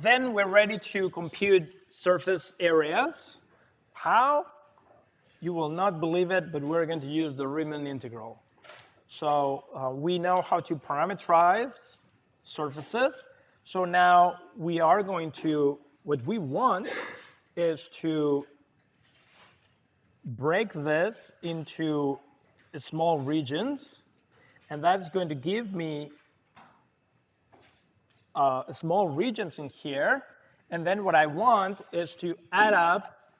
Then we're ready to compute surface areas. How? You will not believe it, but we're going to use the Riemann integral. So we know how to parameterize surfaces. So now we are going to, what we want is to break this into small regions, and that's going to give me small regions in here. And then what I want is to add up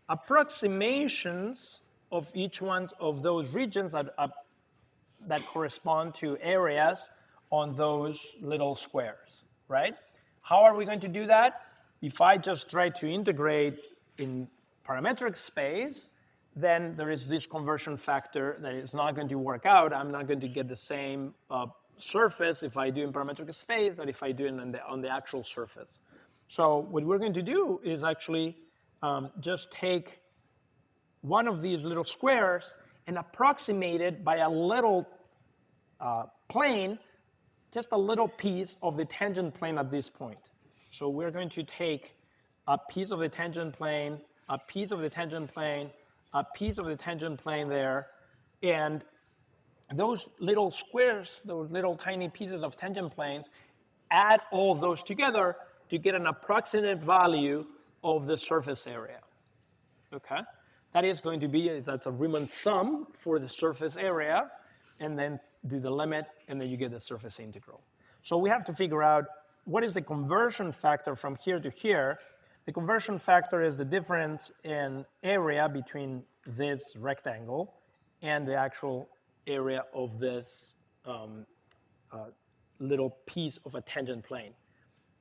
approximations of each one of those regions that correspond to areas on those little squares, right? How are we going to do that? If I just try to integrate in parametric space, then there is this conversion factor that is not going to work out. I'm not going to get the same surface if I do in parametric space that if I do it on the actual surface. So what we're going to do is actually just take one of these little squares and approximate it by a little plane, just a little piece of the tangent plane at this point. So we're going to take a piece of the tangent plane, a piece of the tangent plane, a piece of the tangent plane there, and those little squares, those little tiny pieces of tangent planes, add all those together to get an approximate value of the surface area. Okay? That is going to be, that's a Riemann sum for the surface area, and then do the limit, and then you get the surface integral. So we have to figure out what is the conversion factor from here to here. The conversion factor is the difference in area between this rectangle and the actual area of this little piece of a tangent plane.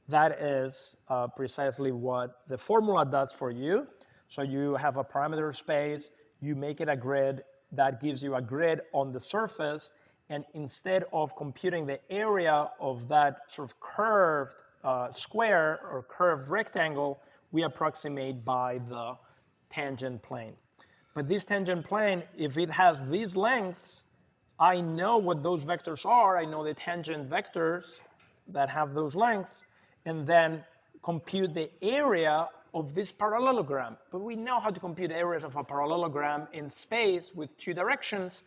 That is precisely what the formula does for you. So you have a parameter space, you make it a grid, that gives you a grid on the surface, and instead of computing the area of that sort of curved square or curved rectangle, we approximate by the tangent plane. But this tangent plane, if it has these lengths, I know what those vectors are. I know the tangent vectors that have those lengths, and then compute the area of this parallelogram. But we know how to compute areas of a parallelogram in space with two directions.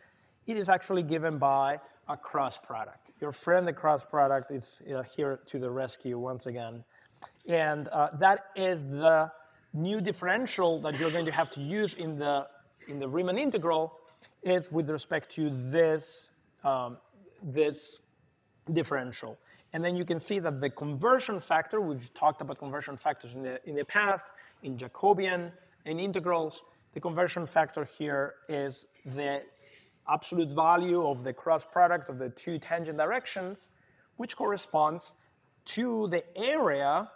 It is actually given by a cross product. Your friend, the cross product, is here to the rescue once again. And that is the new differential that you're going to have to use in the Riemann integral is with respect to this, this differential. And then you can see that the conversion factor, we've talked about conversion factors in the past, in Jacobian, in integrals. The conversion factor here is the absolute value of the cross product of the two tangent directions, which corresponds to the area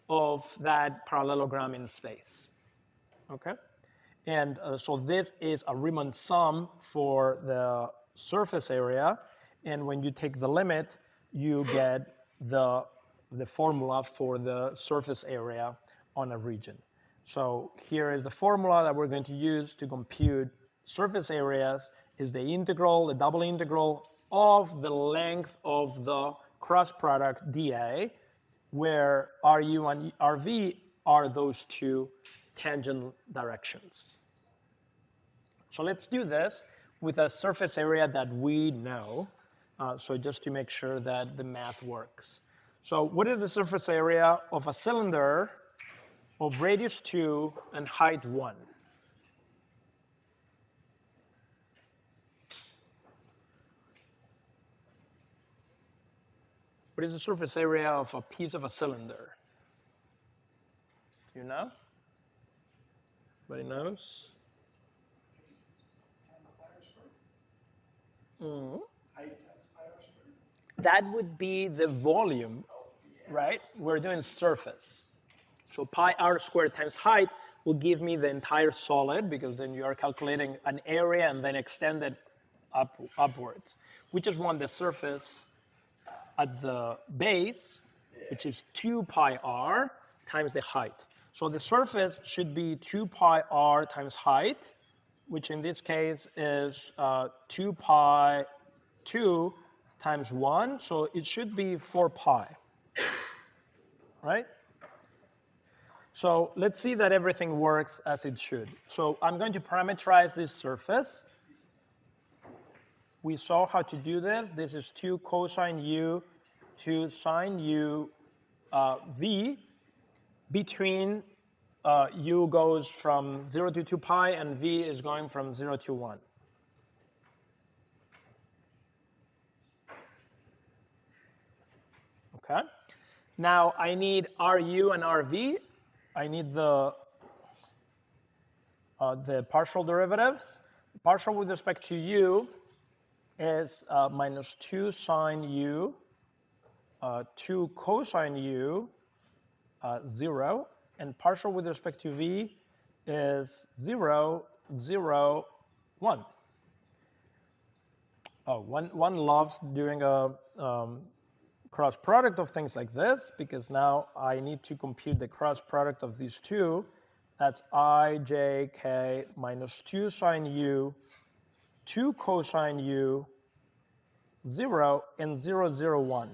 of that parallelogram in space. Okay? And so this is a Riemann sum for the surface area. And when you take the limit, you get the formula for the surface area on a region. So here is the formula that we're going to use to compute surface areas is the integral, the double integral of the length of the cross product dA, where RU and RV are those two tangent directions. So let's do this with a surface area that we know. So just to make sure that the math works. So what is the surface area of a cylinder of radius 2 and height 1? What is the surface area of a piece of a cylinder? Do you know? Anybody knows? Mm-hmm. That would be the volume, right? We're doing surface. So pi r squared times height will give me the entire solid, because then you are calculating an area and then extend it upwards. We just want the surface at the base, which is 2 pi r times the height. So the surface should be 2 pi r times height, which in this case is 2 pi 2 times 1. So it should be 4 pi, right? So let's see that everything works as it should. So I'm going to parameterize this surface. We saw how to do this. This is 2 cosine u, 2 sine u v. Between u goes from 0 to 2 pi, and v is going from 0 to 1. Okay. Now I need Ru and Rv. I need the partial derivatives. Partial with respect to u is minus 2 sine u, 2 cosine u, 0. And partial with respect to v is 0, 0, 1. Oh, one loves doing a cross product of things like this, because now I need to compute the cross product of these two. That's I, j, k minus 2 sine u, 2 cosine u, 0, and 0, 0, 1.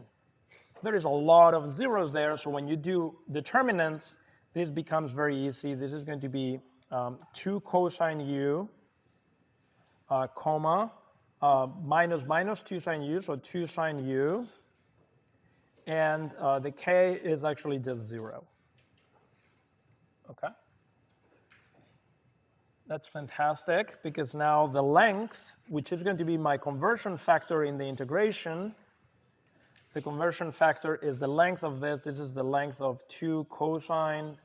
There is a lot of zeros there, so when you do determinants, this becomes very easy. This is going to be 2 cosine u, comma, minus 2 sine u, so 2 sine u, and the k is actually just 0. Okay? That's fantastic, because now the length, which is going to be my conversion factor in the integration, the conversion factor is the length of this. This is the length of 2 cosine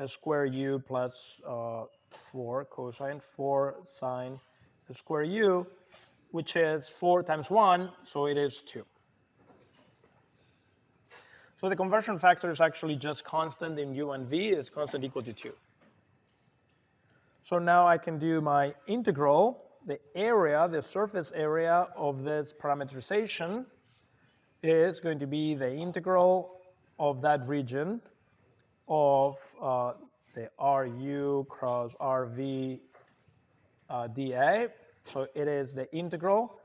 square u plus 4 cosine, 4 sine square u, which is 4 times 1, so it is 2. So the conversion factor is actually just constant in u and v. It's constant equal to 2. So now I can do my integral. The area, the surface area of this parameterization is going to be the integral of that region of the Ru cross Rv dA. So it is the integral.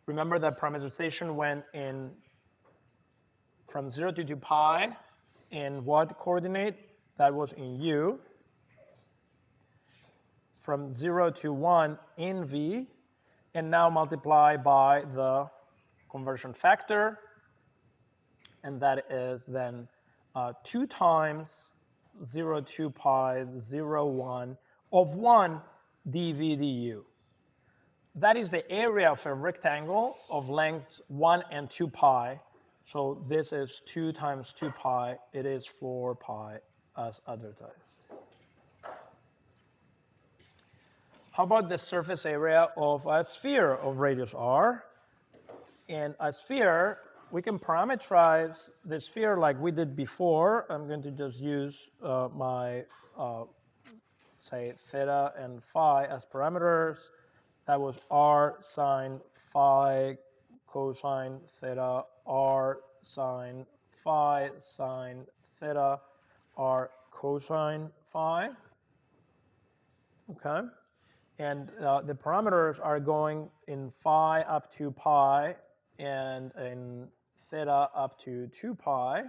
Remember that parameterization went in from 0 to 2 pi in what coordinate? That was in u. From 0 to 1 in v, and now multiply by the conversion factor, and that is then 2 times 0, 2 pi, 0, 1 of 1 dv du. That is the area of a rectangle of lengths 1 and 2 pi. So this is 2 times 2 pi. It is 4 pi as advertised. How about the surface area of a sphere of radius r? In a sphere, we can parameterize the sphere like we did before. I'm going to just use my, say, theta and phi as parameters. That was r sine phi cosine theta, r sine phi sine theta, r cosine phi. Okay. And the parameters are going in phi up to pi and in theta up to 2 pi.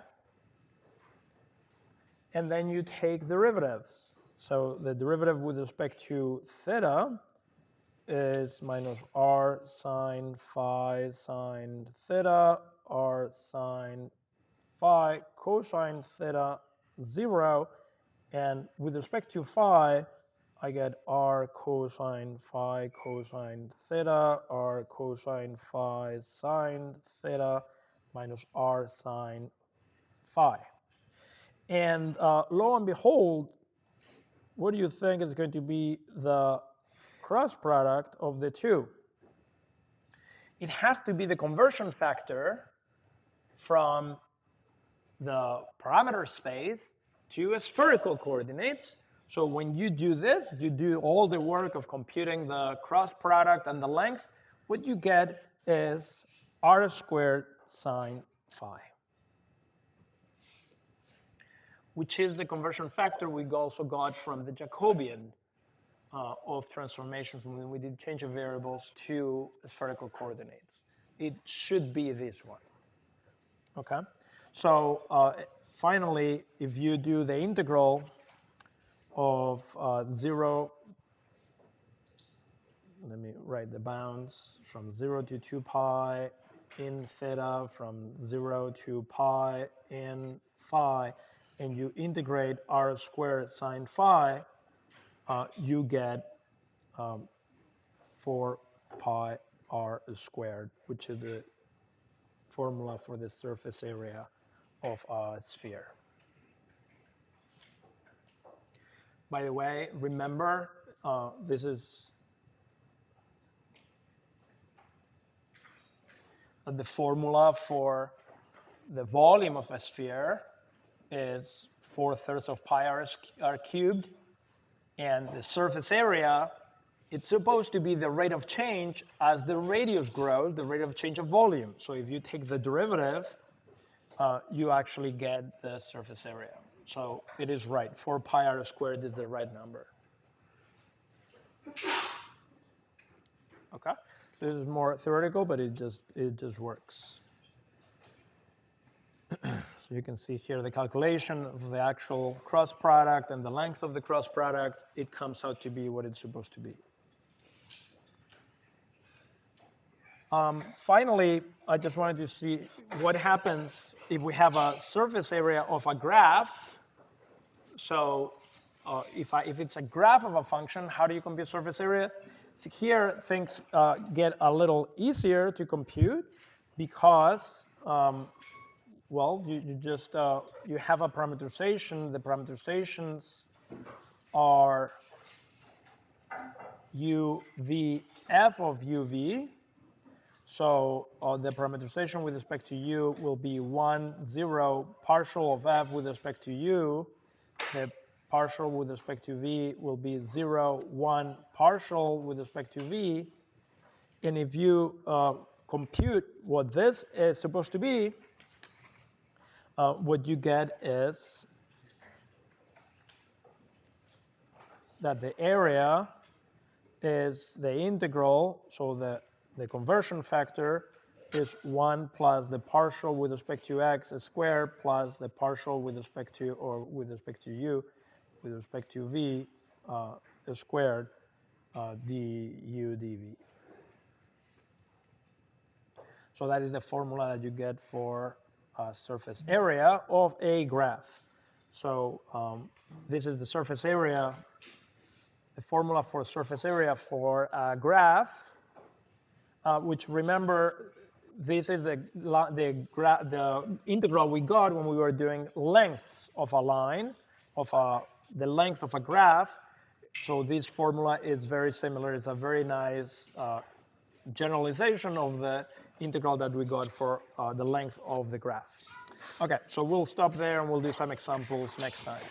And then you take derivatives. So the derivative with respect to theta is minus r sine phi sine theta, r sine phi cosine theta, 0. And with respect to phi, I get r cosine phi cosine theta, r cosine phi sine theta, minus r sine phi. And lo and behold, what do you think is going to be the cross product of the two? It has to be the conversion factor from the parameter space to spherical coordinates. So when you do this, you do all the work of computing the cross product and the length. What you get is r squared sine phi, which is the conversion factor we also got from the Jacobian of transformations when we did change of variables to spherical coordinates. It should be this one. Okay? So finally, if you do the integral of 0, let me write the bounds, from 0 to 2 pi in theta, from 0 to pi in phi, and you integrate r squared sine phi, you get 4 pi r squared, which is the formula for the surface area of a sphere. By the way, remember, this is the formula for the volume of a sphere is 4/3 of pi r cubed, and the surface area, it's supposed to be the rate of change as the radius grows, the rate of change of volume. So if you take the derivative, you actually get the surface area. So it is right, 4 pi r squared is the right number. Okay, this is more theoretical, but it just works. So you can see here the calculation of the actual cross product and the length of the cross product. It comes out to be what it's supposed to be. Finally, I just wanted to see what happens if we have a surface area of a graph. So if it's a graph of a function, how do you compute surface area? Here, things get a little easier to compute because, well, you have a parameterization. The parameterizations are UVF of UV. So the parameterization with respect to u will be 1, 0, partial of f with respect to u. The partial with respect to v will be 0, 1, partial with respect to v. And if you compute what this is supposed to be, what you get is that the area is the integral, so the conversion factor is 1 plus the partial with respect to x squared plus the partial with respect to, or with respect to u, with respect to v squared du dv. So that is the formula that you get for surface area of a graph. So this is the surface area, the formula for surface area for a graph, which, remember, this is the integral we got when we were doing lengths of a line, the length of a graph. So this formula is very similar. It's a very nice generalization of the integral that we got for the length of the graph. Okay, so we'll stop there and we'll do some examples next time.